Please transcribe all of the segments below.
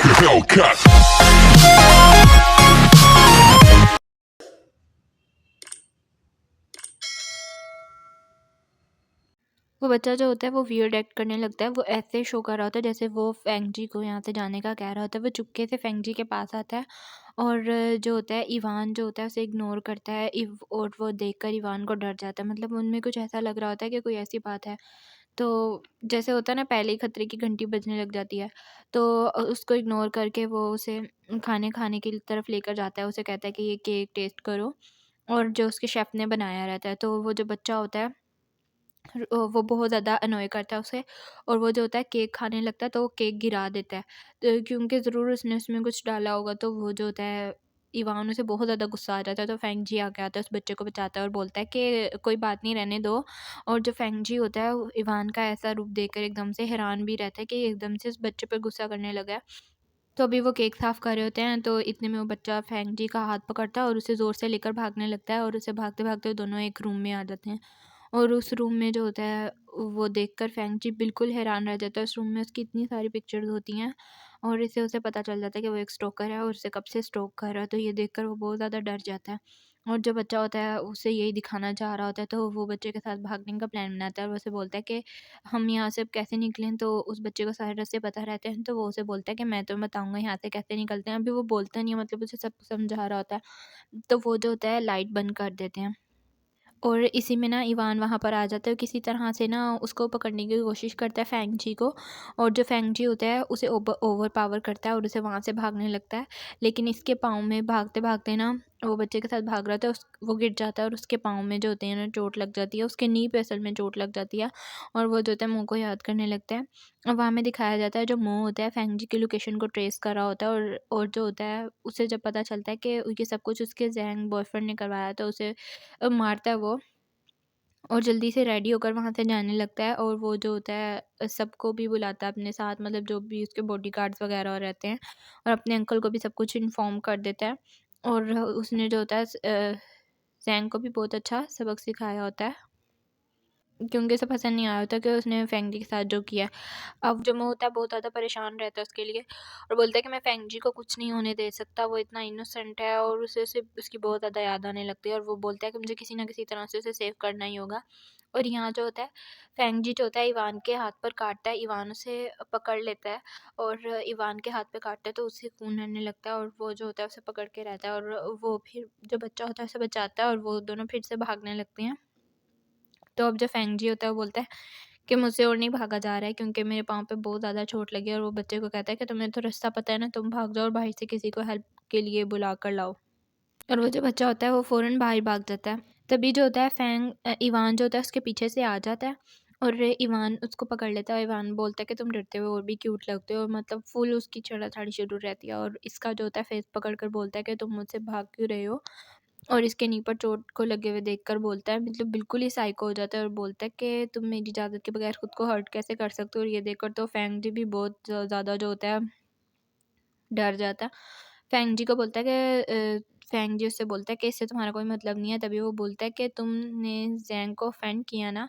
Hellcat. वो बच्चा जो होता है वो वियर्ड एक्ट करने लगता है। वो ऐसे शो कर रहा होता है जैसे वो फेंगजी को यहाँ से जाने का कह रहा होता है। वो चुपके से फेंगजी के पास आता है और जो होता है इवान जो होता है उसे इग्नोर करता है। और वो देखकर इवान को डर जाता है। मतलब उनमें कुछ ऐसा लग रहा होता है कि कोई ऐसी बात है। तो जैसे होता है ना, पहले ही खतरे की घंटी बजने लग जाती है। तो उसको इग्नोर करके वो उसे खाने खाने की तरफ लेकर जाता है। उसे कहता है कि ये केक टेस्ट करो, और जो उसके शेफ़ ने बनाया रहता है। तो वो जो बच्चा होता है वो बहुत ज़्यादा अनॉय करता है उसे, और वो जो होता है केक खाने लगता है तो वो केक गिरा देता है। तो क्योंकि ज़रूर उसने उसमें कुछ डाला होगा, तो वो जो होता है इवान, उसे बहुत ज़्यादा गुस्सा आ जाता है। तो फेंगजी आके आता है, उस बच्चे को बचाता है और बोलता है कि कोई बात नहीं, रहने दो। और जो फेंगजी होता है वो इवान का ऐसा रूप देखकर एकदम से हैरान भी रहता है कि एकदम से उस बच्चे पर गुस्सा करने लगा है। तो अभी वो केक साफ़ कर रहे होते हैं, तो इतने में वो बच्चा फेंगजी का हाथ पकड़ता है और उसे ज़ोर से लेकर भागने लगता है, और उसे भागते-भागते दोनों एक रूम में आ जाते हैं। और उस रूम में जो होता है वो देखकर फेंगजी बिल्कुल हैरान रह जाता है। उस रूम में उसकी इतनी सारी पिक्चर्स होती हैं, और इससे उसे पता चल जाता है कि वो एक स्टोकर है और उसे कब से स्टोक कर रहा है। तो ये देखकर वो बहुत ज़्यादा डर जाता है, और जो बच्चा होता है उसे यही दिखाना चाह रहा होता है। तो वो बच्चे के साथ भागने का प्लान बनाता है, और वो उसे बोलता है कि हम यहाँ से अब कैसे निकलें। तो उस बच्चे को सारे रास्ते पता रहते हैं, तो वो उसे बोलता है कि मैं तुम्हें बताऊँगा यहाँ से कैसे निकलते हैं। अभी वो बोलता नहीं है, मतलब उसे सब समझा रहा होता है। तो वो जो होता है लाइट बंद कर देते हैं, और इसी में ना इवान वहाँ पर आ जाता है। किसी तरह से ना उसको पकड़ने की कोशिश करता है फेंगजी को, और जो फेंगजी होता है उसे ओवर पावर करता है और उसे वहाँ से भागने लगता है। लेकिन इसके पाँव में भागते-भागते ना, वो बच्चे के साथ भाग रहा था, वो गिर जाता है, और उसके पाँव में जो होते हैं ना चोट लग जाती है। उसके नी पे असल में चोट लग जाती है, और वो जो होता है मुँह को याद करने लगता है। और वहाँ में दिखाया जाता है जो मुँह होता है फेंगजी की लोकेशन को ट्रेस कर रहा होता है, और जो होता है उसे जब पता चलता है कि ये सब कुछ उसके ज़ैंग बॉयफ्रेंड ने करवाया, तो उसे मारता है वो, और जल्दी से रेडी होकर वहाँ से जाने लगता है। और वो जो होता है सबको भी बुलाता है अपने साथ, मतलब जो भी उसके बॉडीगार्ड्स वगैरह रहते हैं, और अपने अंकल को भी सब कुछ इन्फॉर्म कर देता है। और उसने जो होता है ज़ैंग को भी बहुत अच्छा सबक सिखाया होता है, क्योंकि उसे पसंद नहीं आया होता कि उसने फेंगजी के साथ जो किया। अब जो होता है बहुत ज़्यादा परेशान रहता है उसके लिए, और बोलता है कि मैं फेंगजी को कुछ नहीं होने दे सकता, वो इतना इनोसेंट है। और उसे उसकी बहुत ज़्यादा याद आने लगती है, और वो बोलता है कि मुझे किसी ना किसी तरह से उसे सेव करना ही होगा। और यहाँ जो होता है फेंगजी जो होता है इवान के हाथ पर काटता है, इवान उसे पकड़ लेता है, और इवान के हाथ पे काटता है तो उसे खून आने लगता है, और वो जो होता है उसे पकड़ के रहता है, और वो फिर जो बच्चा होता है उसे बचाता है, और वो दोनों फिर से भागने लगते हैं। तो अब जो फेंगजी होता है वो बोलता है कि मुझसे और नहीं भागा जा रहा है, क्योंकि मेरे पाँव पे बहुत ज़्यादा चोट लगी है। और वो बच्चे को कहता है कि तुम्हें तो रास्ता पता है ना, तुम भाग जाओ और बाहर से किसी को हेल्प के लिए बुला कर लाओ। और वो जो बच्चा होता है वो फ़ौरन बाहर भाग जाता है। तभी जो होता है इवान जो होता है उसके पीछे से आ जाता है, और इवान उसको पकड़ लेता है। इवान बोलता है कि तुम डरते हुए और भी क्यूट लगते हो, मतलब फुल उसकी छेड़ा-छाड़ी शुरू रहती है। और इसका जो होता है फेस पकड़ कर बोलता है कि तुम मुझसे भाग क्यों रहे हो? और इसके नी पर चोट को लगे हुए देखकर बोलता है, मतलब बिल्कुल ही साइको हो जाता है, और बोलता है कि तुम मेरी इजाज़त के बगैर खुद को हर्ट कैसे कर सकते हो? और ये देखकर तो फेंग जी भी बहुत ज़्यादा जो होता है डर जाता है। फेंग जी को बोलता है कि फेंग जी उससे बोलता है कि इससे तुम्हारा कोई मतलब नहीं है। तभी वो बोलता है कि तुमने ज़ैंग को ऑफेंड किया ना,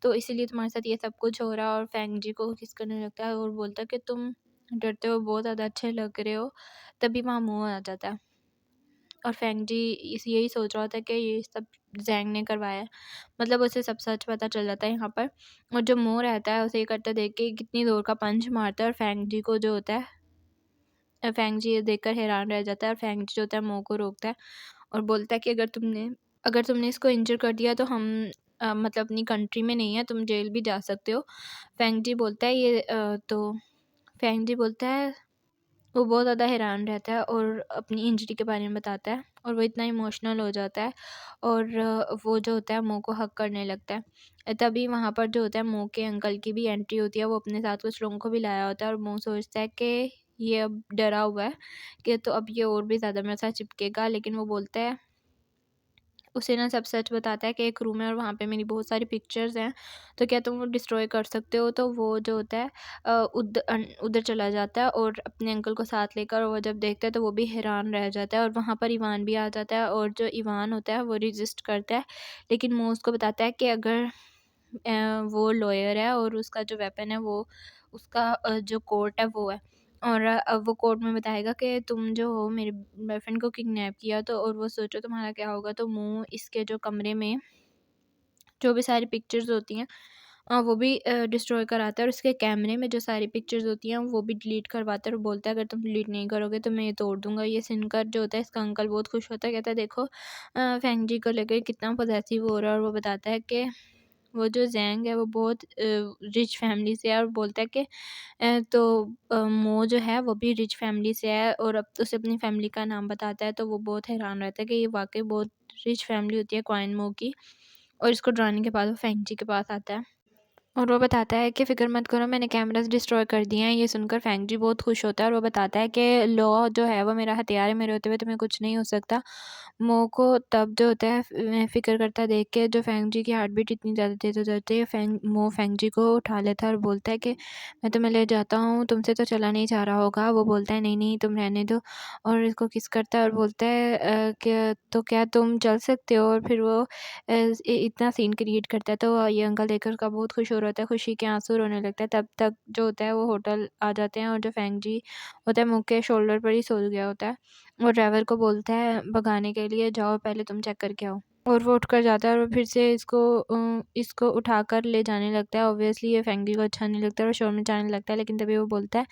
तो इसीलिए तुम्हारे साथ ये सब कुछ हो रहा है। और फेंग जी को किस करने लगता है और बोलता है कि तुम डरते हो, बहुत ज़्यादा अच्छे लग रहे हो। तभी वहाँ मुँह आ जाता है, और फेंग जी यही सोच रहा होता है कि ये सब ज़ैंग ने करवाया है। मतलब उसे सब सच पता चल जाता है यहाँ पर। और जो मोर रहता है उसे ये करते देख के कितनी ज़ोर का पंच मारता है, और फेंग जी को जो होता है फेंग जी ये देखकर हैरान रह जाता है, और फेंग जी जो होता है मुँह को रोकता है, और बोलता है कि अगर तुमने इसको इंजर कर दिया तो हम मतलब अपनी कंट्री में नहीं है, तुम जेल भी जा सकते हो। फेंग जी बोलता है तो फेंग जी बोलता है, वो बहुत ज़्यादा हैरान रहता है और अपनी इंजरी के बारे में बताता है, और वो इतना इमोशनल हो जाता है, और वो जो होता है मुँह को हग करने लगता है। तभी वहाँ पर जो होता है मुँह के अंकल की भी एंट्री होती है। वो अपने साथ कुछ लोगों को भी लाया होता है, और मुँह सोचता है कि ये अब डरा हुआ है कि तो अब ये और भी ज़्यादा मेरे साथ चिपकेगा। लेकिन वो बोलता है, उसे ना सब सच बताता है कि एक रूम है और वहाँ पे मेरी बहुत सारी पिक्चर्स हैं, तो क्या तुम वो डिस्ट्रॉय कर सकते हो? तो वो जो होता है उधर चला जाता है, और अपने अंकल को साथ लेकर, और वो जब देखता है तो वो भी हैरान रह जाता है। और वहाँ पर इवान भी आ जाता है, और जो इवान होता है वो रेजिस्ट करता है, लेकिन वो उसको बताता है कि अगर वो लॉयर है और उसका जो वेपन है वो उसका जो कोर्ट है वो है, और अब वो कोर्ट में बताएगा कि तुम जो हो मेरे बॉयफ्रेंड को किडनैप किया, तो और वो सोचो तुम्हारा क्या होगा। तो मुँह इसके जो कमरे में जो भी सारी पिक्चर्स होती हैं वो भी डिस्ट्रॉय कराता है, और उसके कैमरे में जो सारी पिक्चर्स होती हैं वो भी डिलीट करवाता है और बोलता है अगर तुम डिलीट नहीं करोगे तो मैं ये तोड़ दूँगा। ये सुनकर जो होता है इसका अंकल बहुत खुश होता है, कहता है देखो फेंग जी को लेकर कितना पॉसेसिव हो रहा है, और वो बताता है कि वो जो ज़ैंग है वो बहुत रिच फैमिली से है, और बोलता है कि मो जो है वो भी रिच फैमिली से है, और अब तो उसे अपनी फैमिली का नाम बताता है। तो वो बहुत हैरान रहता है कि ये वाक़ई बहुत रिच फैमिली होती है क्वाइन मो की। और इसको डराने के बाद वो फेंग जी के पास आता है और वो बताता है कि फ़िक्र मत करो, मैंने कैमरास डिस्ट्रॉय कर दिए हैं। ये सुनकर फेंग जी बहुत खुश होता है और वो बताता है कि लॉ जो है वो मेरा हथियार है, मेरे होते हुए तुम्हें कुछ नहीं हो सकता। मो को तब जो होता है फ़िक्र करता देख के जो फेंग जी की हार्ट बीट इतनी ज़्यादा तेज़ हो जाती है, मो फेंग जी को उठा लेता है और बोलता है कि मैं तुम्हें ले जाता हूँ, तुमसे तो चला नहीं जा रहा होगा। वो बोलता है नहीं नहीं तुम रहने दो, और इसको किस करता है और बोलता है कि तो क्या तुम चल सकते हो। और फिर वो इतना सीन क्रिएट करता है, तो ये अंकल देखकर उसका बहुत खुश हो रहा होता है, खुशी के आंसू रोने लगता है। तब तक जो होता है वो होटल आ जाते हैं, और जो फेंग जी होता है मुँह के शोल्डर पर ही सो गया होता है। वो ड्राइवर को बोलता है भगाने के लिए, जाओ पहले तुम चेक करके आओ। और वो उठकर जाता है और फिर से इसको उठाकर ले जाने लगता है। ऑब्वियसली ये फेंगी को अच्छा नहीं लगता और शोर मचाने लगता है, लेकिन तभी वो बोलता है,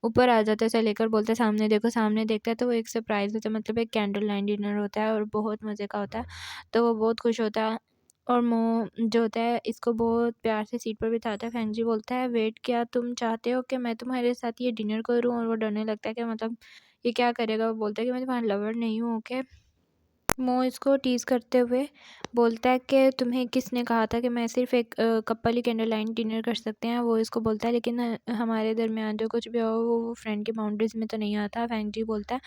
ऊपर आ जाता है उसे लेकर, बोलता है सामने देखो। सामने देखता है तो वो एक सरप्राइज़ होता है, मतलब एक कैंडल लाइट डिनर होता है और बहुत मज़े का होता है। तो वो बहुत खुश होता है, और जो होता है इसको बहुत प्यार से सीट पर बिठाता है। फेंग जी बोलता है वेट, क्या तुम चाहते हो कि मैं तुम्हारे साथ ये डिनर करूँ? और वो डरने लगता है कि मतलब ये क्या करेगा? वो बोलता है कि मैं तुम्हारा लवर नहीं हूँ, ओके। मो इसको टीज़ करते हुए बोलता है कि तुम्हें किसने कहा था कि मैं सिर्फ़ एक कपल ही कैंडल लाइट डिनर कर सकते हैं? वो इसको बोलता है लेकिन हमारे दरमियान जो कुछ भी हो वो फ्रेंड की बाउंड्रीज़ में तो नहीं आता। फेंग जी बोलता है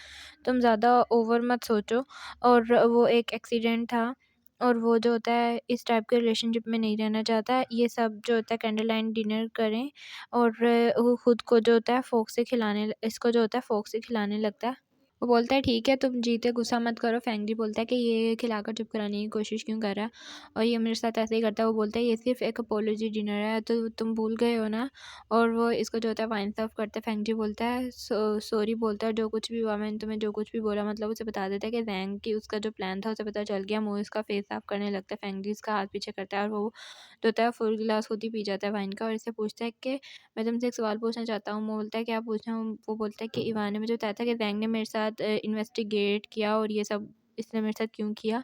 तुम ज़्यादा ओवर मत सोचो, और वो एक एक्सीडेंट था, और वो जो होता है इस टाइप के रिलेशनशिप में नहीं रहना चाहता। ये सब जो होता है कैंडल लाइट डिनर करें, और वो खुद को जो होता है फ़ोर्क से खिलाने इसको जो होता है फ़ोर्क से खिलाने लगता है। वो बोलता है ठीक है तुम जीते, गुस्सा मत करो। फेंग जी बोलता है कि ये खिलाकर चुप कराने की कोशिश क्यों कर रहा है, और ये मेरे साथ ऐसे ही करता है। वो बोलता है ये सिर्फ एक अपोलॉजी डिनर है, तो तुम भूल गए हो ना। और वो इसको जो होता है वाइन सर्व करता है। फेंग जी बोलता है सॉरी, बोलता है जो कुछ भी हुआ मैंने तुम्हें जो कुछ भी बोला, मतलब उसे बता देता है कि जैंग की उसका जो प्लान था उसे पता चल गया। मुँह इसका फेस साफ करने लगता है। फेंग जी इसका हाथ पीछे करता है और वो जो होता है फुल गिलास खुद ही पी जाता है वाइन का, और इससे पूछता है कि मैं तुमसे एक सवाल पूछना चाहता हूँ। वो बोलता है क्या पूछना हूँ? वो बोलता है कि इवान ने मुझे बताया था कि जैंग ने मेरे साथ इन्वेस्टिगेट किया, और ये सब इसने मेरे साथ क्यों किया।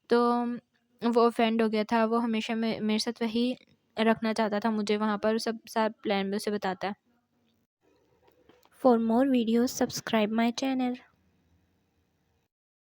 तो वो ऑफेंड हो गया था, वो हमेशा मेरे साथ वही रखना चाहता था मुझे वहाँ पर, सब सारा प्लान में उसे बताता है। For more videos subscribe my channel.